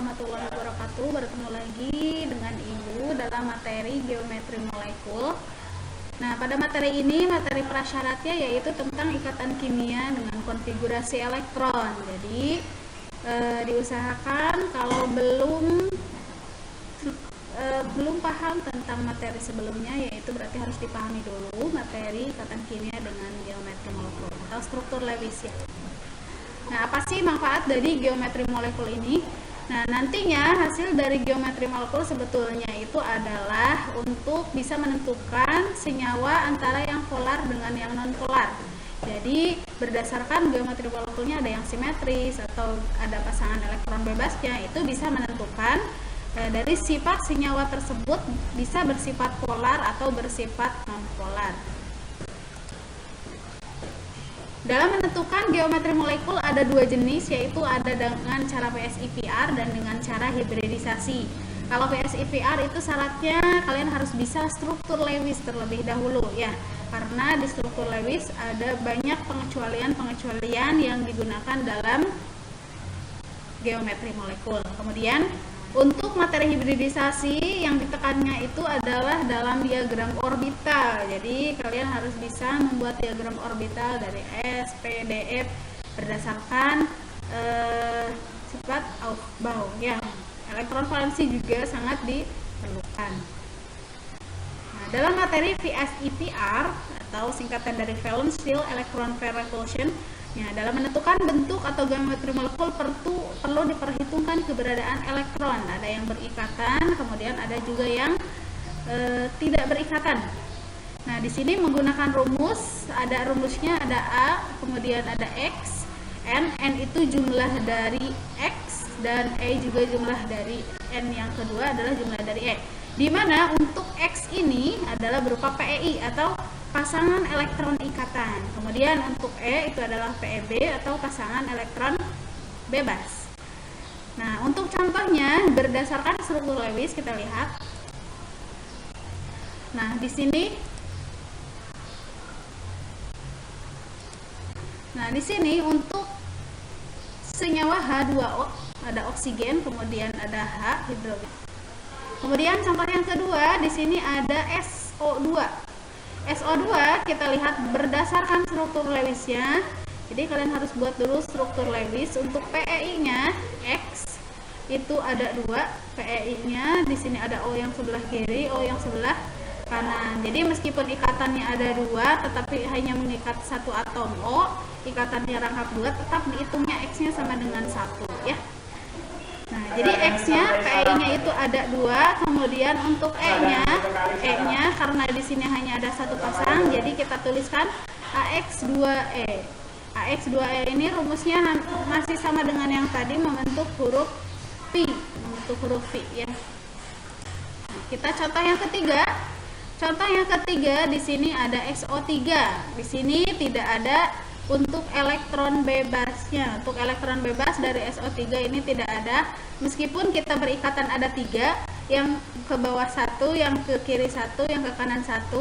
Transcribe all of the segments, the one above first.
warahmatullahi wabarakatuh. Bertemu lagi dengan Ibu dalam materi geometri molekul. Nah, pada materi ini, materi prasyaratnya yaitu tentang ikatan kimia dengan konfigurasi elektron. Jadi, diusahakan kalau belum paham tentang materi sebelumnya, yaitu berarti harus dipahami dulu materi ikatan kimia dengan geometri molekul atau struktur Lewis ya. Nah, apa sih manfaat dari geometri molekul ini? Nah, nantinya hasil dari geometri molekul sebetulnya itu adalah untuk bisa menentukan senyawa antara yang polar dengan yang non-polar. Jadi, berdasarkan geometri molekulnya ada yang simetris atau ada pasangan elektron bebasnya, itu bisa menentukan dari sifat senyawa tersebut bisa bersifat polar atau bersifat non-polar. Dalam menentukan geometri molekul ada dua jenis, yaitu ada dengan cara PSIVR dan dengan cara hibridisasi. Kalau PSIVR itu syaratnya kalian harus bisa struktur Lewis terlebih dahulu ya, karena di struktur Lewis ada banyak pengecualian yang digunakan dalam geometri molekul. Kemudian untuk materi hibridisasi yang ditekannya itu adalah dalam diagram orbital. Jadi kalian harus bisa membuat diagram orbital dari S, P, D, F berdasarkan sifat Aufbau ya. Elektron valensi juga sangat diperlukan. Nah, dalam materi VSIVR atau singkatan dari Valence Shell Electron Pair Repulsion, ya, dalam menentukan bentuk atau geometri molekul perlu diperhitungkan keberadaan elektron. Ada yang berikatan, kemudian ada juga yang tidak berikatan. Nah, di sini menggunakan rumus, ada rumusnya ada A, kemudian ada X, N itu jumlah dari X dan E juga jumlah dari N yang kedua adalah jumlah dari E. Di mana untuk X ini adalah berupa PEI atau pasangan elektron ikatan. Kemudian untuk E itu adalah PEB atau pasangan elektron bebas. Nah, untuk contohnya berdasarkan struktur Lewis kita lihat. Nah, di sini untuk senyawa H2O ada oksigen, kemudian ada H hidrogen. Kemudian contoh yang kedua di sini ada SO2. SO2 kita lihat berdasarkan struktur Lewisnya. Jadi kalian harus buat dulu struktur Lewis. Untuk PEI-nya X itu ada 2 PEI-nya. Di sini ada O yang sebelah kiri, O yang sebelah kanan. Jadi meskipun ikatannya ada 2, tetapi hanya mengikat satu atom O, ikatannya rangkap 2, tetap dihitungnya X-nya sama dengan 1 ya. Nah, jadi X-nya, PEI-nya itu ada 2, kemudian untuk E-nya karena di sini hanya ada satu pasang, jadi kita tuliskan AX2E. AX2E ini rumusnya masih sama dengan yang tadi, membentuk huruf V ya. Nah, kita contoh yang ketiga. Contoh yang ketiga di sini ada SO3. Di sini tidak ada untuk elektron bebasnya. Untuk elektron bebas dari SO3 ini tidak ada, meskipun kita berikatan ada 3, yang ke bawah 1, yang ke kiri 1, yang ke kanan 1.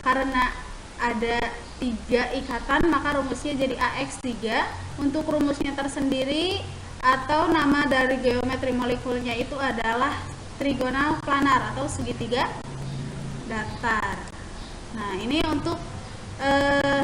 Karena ada 3 ikatan maka rumusnya jadi AX3. Untuk rumusnya tersendiri atau nama dari geometri molekulnya itu adalah trigonal planar atau segitiga datar. Nah, ini untuk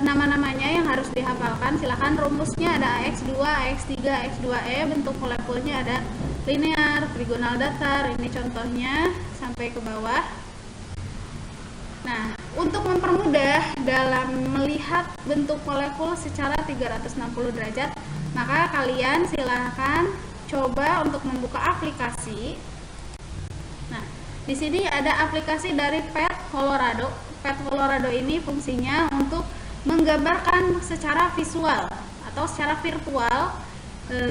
nama-namanya yang harus dihafalkan. Silahkan rumusnya ada AX2, AX3, AX2E. Bentuk molekulnya ada linear, trigonal datar. Ini contohnya sampai ke bawah. Nah, untuk mempermudah dalam melihat bentuk molekul secara 360 derajat, maka kalian silahkan coba untuk membuka aplikasi. Nah, di sini ada aplikasi dari PET Colorado. PET Colorado ini fungsinya untuk menggambarkan secara visual atau secara virtual.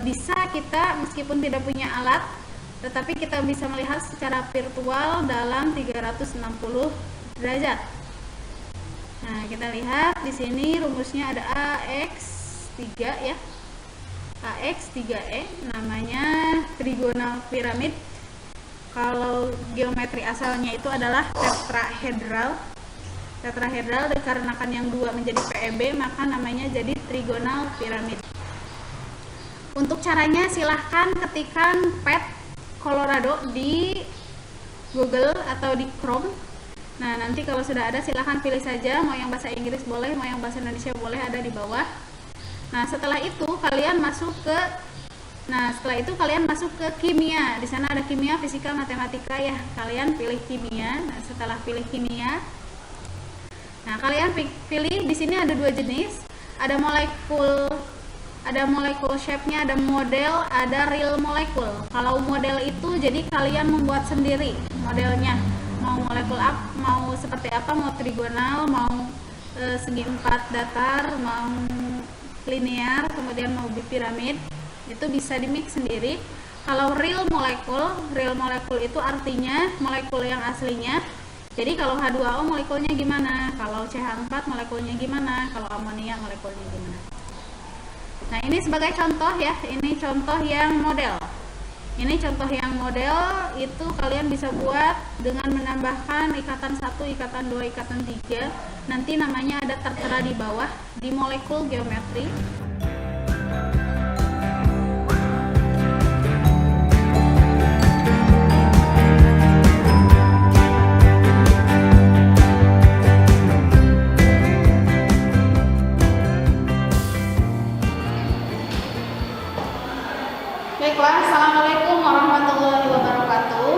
Bisa kita meskipun tidak punya alat, tetapi kita bisa melihat secara virtual dalam 360 derajat. Nah, kita lihat di sini rumusnya ada AX3 ya. AX3E namanya trigonal piramid. Kalau geometri asalnya itu adalah tetrahedral. Tetrahedral dikarenakan yang 2 menjadi PEB, maka namanya jadi trigonal piramid. Untuk caranya silahkan ketikkan PET Colorado di Google atau di Chrome. Nah, nanti kalau sudah ada silahkan pilih saja, mau yang bahasa Inggris boleh, mau yang bahasa Indonesia boleh, ada di bawah. Nah, setelah itu kalian masuk ke kimia. Di sana ada kimia, fisika, matematika ya. Kalian pilih kimia. Nah, setelah pilih kimia, nah kalian pilih di sini ada dua jenis. Ada molekul shape-nya, ada model, ada real molekul. Kalau model itu jadi kalian membuat sendiri modelnya. Mau molekul mau seperti apa, mau trigonal, mau segi empat datar, mau linear, kemudian mau piramid, itu bisa di mix sendiri. Kalau real molekul itu artinya molekul yang aslinya. Jadi kalau H2O molekulnya gimana, kalau CH4 molekulnya gimana, kalau amonia molekulnya gimana. Nah, ini sebagai contoh ya, ini contoh yang model. Ini contoh yang model itu kalian bisa buat dengan menambahkan ikatan 1, ikatan 2, ikatan 3. Nanti namanya ada tertera di bawah di molekul geometri. Baiklah, assalamualaikum warahmatullahi wabarakatuh.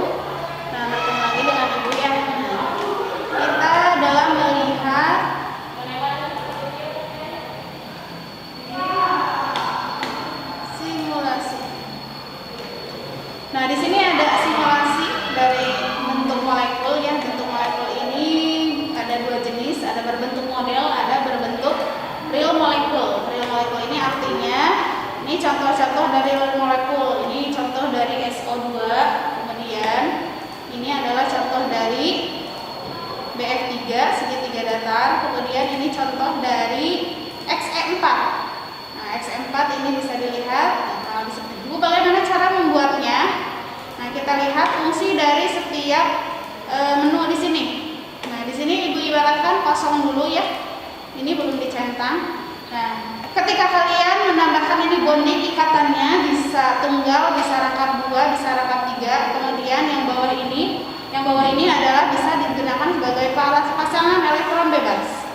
Nah, bertemu lagi dengan Ibu ya. Kita dalam melihat simulasi. Nah, di sini ada simulasi dari bentuk molekul ya. Bentuk molekul ini ada dua jenis, ada berbentuk model, ada berbentuk real molekul. Real molekul ini artinya ini contoh-contoh dari molekul. Ini contoh dari SO2, kemudian ini adalah contoh dari BF3 segitiga datar, kemudian ini contoh dari XE4. Nah, XE4 ini bisa dilihat. Nah, Ibu bagaimana cara membuatnya? Nah, kita lihat fungsi dari setiap menu di sini. Nah, di sini Ibu ibaratkan kosong dulu ya. Ini belum dicentang. Nah, ketika kalian menambahkan ini bonding ikatannya bisa tunggal, bisa rangkap 2, bisa rangkap 3. Kemudian yang bawah ini adalah bisa digunakan sebagai pasangan elektron bebas.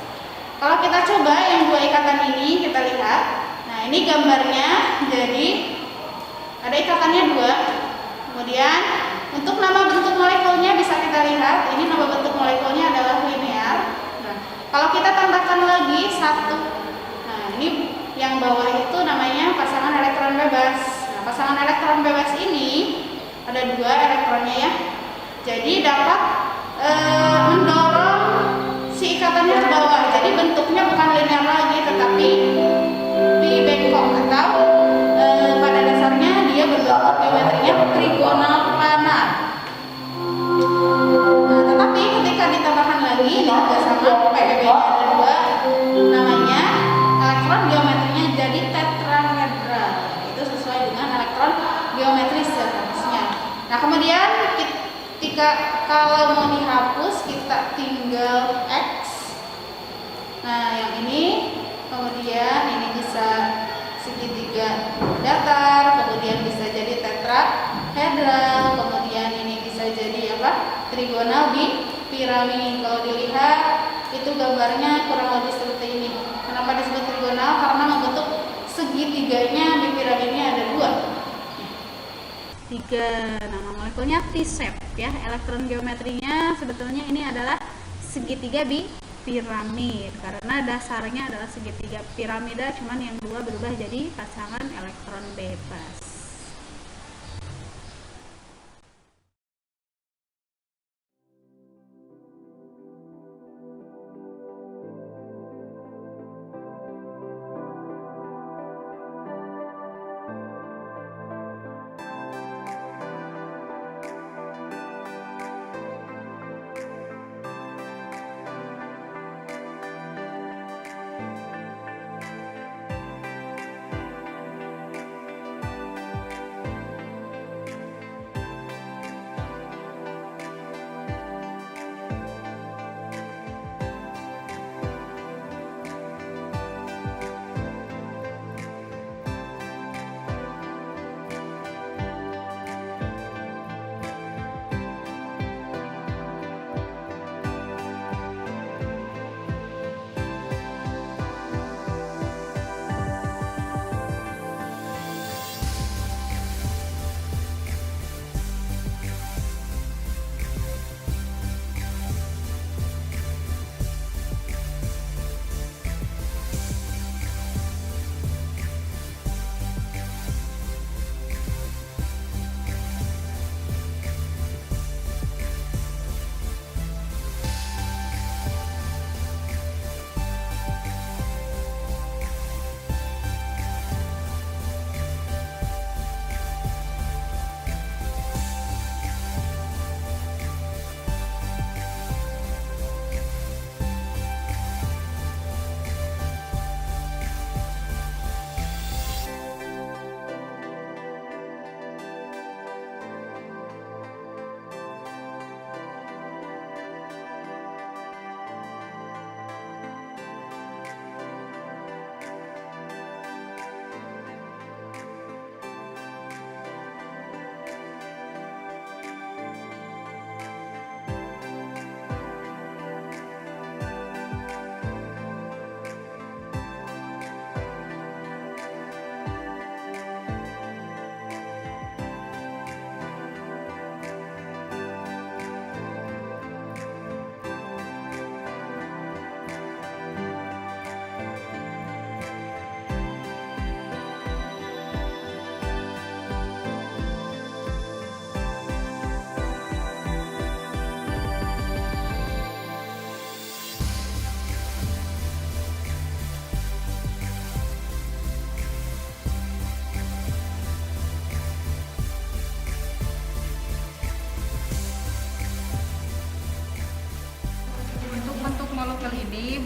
Kalau kita coba yang dua ikatan ini kita lihat. Nah, ini gambarnya. Jadi ada ikatannya 2. Kemudian untuk nama bentuk molekulnya bisa kita lihat. Ini nama bentuk molekulnya adalah linear. Nah, kalau kita tambahkan lagi 1. Ini yang bawah itu namanya pasangan elektron bebas. Nah, pasangan elektron bebas ini ada 2 elektronnya ya. Jadi dapat mendorong si ikatannya ke bawah. Jadi bentuknya bukan linear lagi, tetapi bengkok atau pada dasarnya dia berbentuk geometrinya trigonal planar. Nah, tetapi ketika ditambahkan lagi ini juga sama, PBB-nya ada 2, namanya elektron geometrinya jadi tetrahedral. Itu sesuai dengan elektron geometri seharusnya. Nah, kemudian kalau mau dihapus kita tinggal X. Nah, yang ini kemudian ini bisa segitiga datar, kemudian bisa jadi tetrahedral, kemudian ini bisa jadi apa? Trigonal piramid. Kalau dilihat itu gambarnya kurang lebih seperti ini. Kenapa disebut trigonal? Karena membentuk segitiganya di piramidnya ada 2. 3. Nama molekulnya T-shape ya. Elektron geometrinya sebetulnya ini adalah segitiga piramid karena dasarnya adalah segitiga piramida, cuman yang 2 berubah jadi pasangan elektron bebas.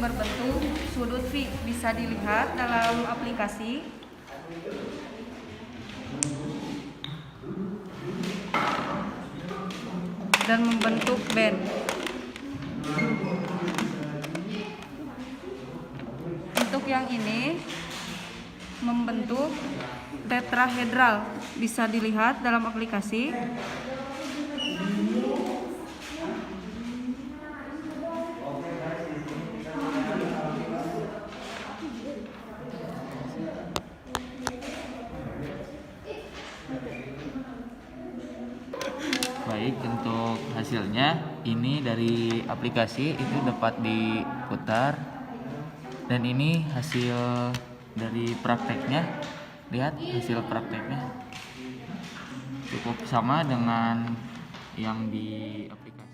berbentuk sudut V, bisa dilihat dalam aplikasi. Dan membentuk band. Untuk yang ini membentuk tetrahedral, bisa dilihat dalam aplikasi. Baik, untuk hasilnya ini dari aplikasi itu dapat diputar, dan ini hasil dari prakteknya. Lihat hasil prakteknya cukup sama dengan yang di aplikasi.